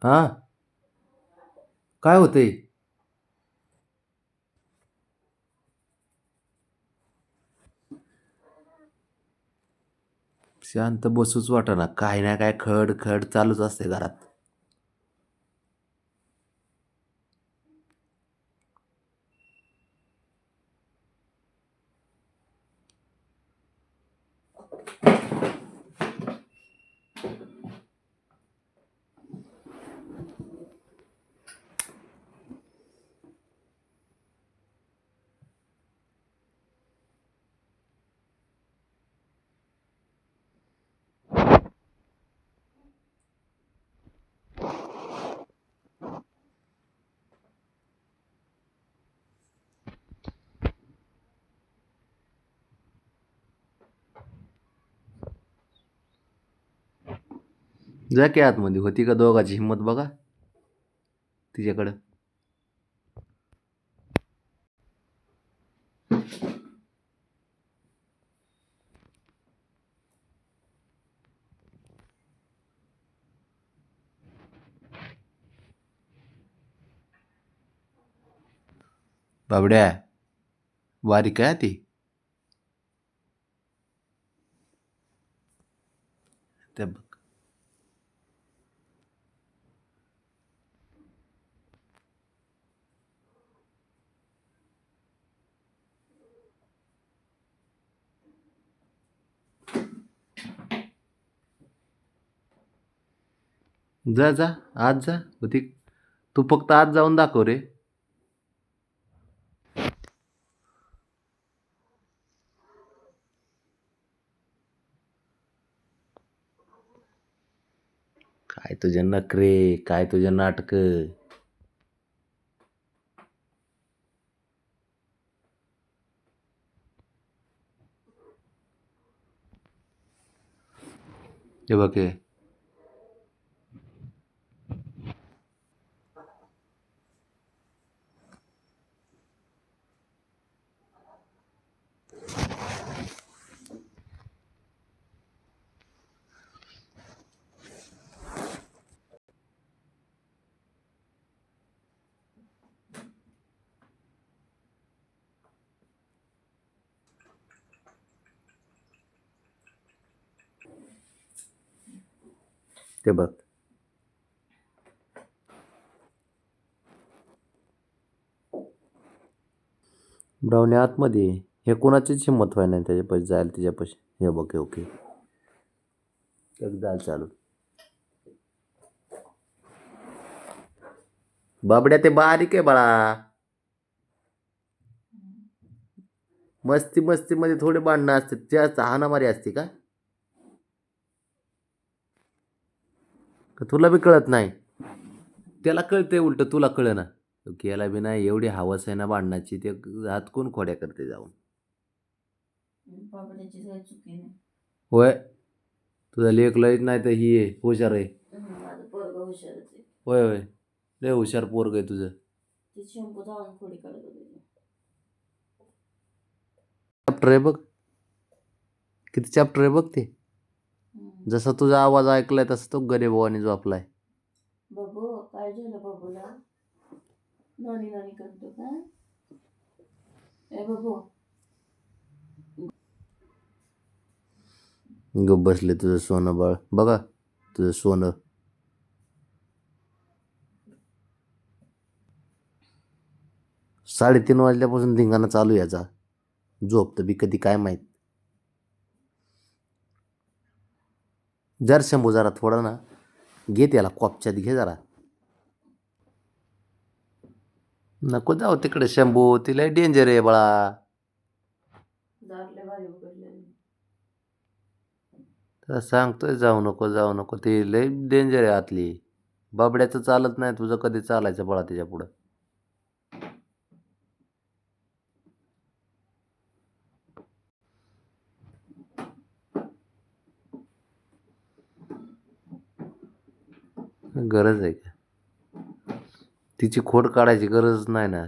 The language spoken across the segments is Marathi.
हा. काय होतंय? शांत बसूच वाटेना. काय ना काय खड खड चालूच असते घरात. जा की आतमध्ये. होती का दोघाची हिंमत बघा तिच्याकडं. बाबड्या, बारीक आहे ती. ते बघ. जा जा, आत जा. होती. तू फक्त आत जाऊन दाखव रे. काय तुझे नखरे, काय तुझे नाटक. हे बघ हे. ते बघ. ब्राऊनी आतमध्ये आहे. हे कोणाचीच हिंमत व्हाय नाही त्याच्यापाशी जायला तिच्यापाशी. हे बघ हे ओके. एकदा चालू. बाबड्या ते बारीक आहे बाळा. मस्ती मस्ती मध्ये थोडे भांडणं असते. जास्त हाणामारी असते का? का तुला बी कळत नाही? त्याला कळतंय, उलट तुला कळना. याला बी नाही एवढी हवस आहे ना भांडणाची. ते हात कोण खोड्या करते जाऊन. होय. तुझा लेख लयच नाही तर ही आहे हुशार आहे. होय होय. लय हुशार पोरग आहे तुझं. चॅप्टर आहे बघ. किती चॅप्टर आहे बघ ते. जसा तुझा आवाज ऐकलाय तसा तो गरीबावानी झोपलाय. बघू काय झालं बघूला. नानी नानी करतो का? ए बघू. गप बसले तुझं सोनं बाळ. बघा तुझं सोनं. 3:30 वाजल्यापासून धिंगाणा चालू याचा. झोपतं बी कधी काय माहीत. जर शंभू जरा थोडा ना घे, त्याला कॉपच्यात घे जरा. नको जाऊ तिकडे शंभू. तिला डेंजर आहे बाळा. तर सांगतोय जाऊ नको जाऊ नको. ती लय डेंजर आहे आतली. बाबड्याचं चालत नाही, तुझं कधी चालायचं बाळा त्याच्या पुढं. गरज आहे का? तिची खोड काढायची गरज नाही ना.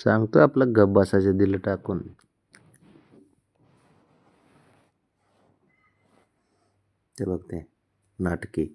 सांगतोय आपलं गप बसायचं दिलं टाकून. ते बघते नाटकी.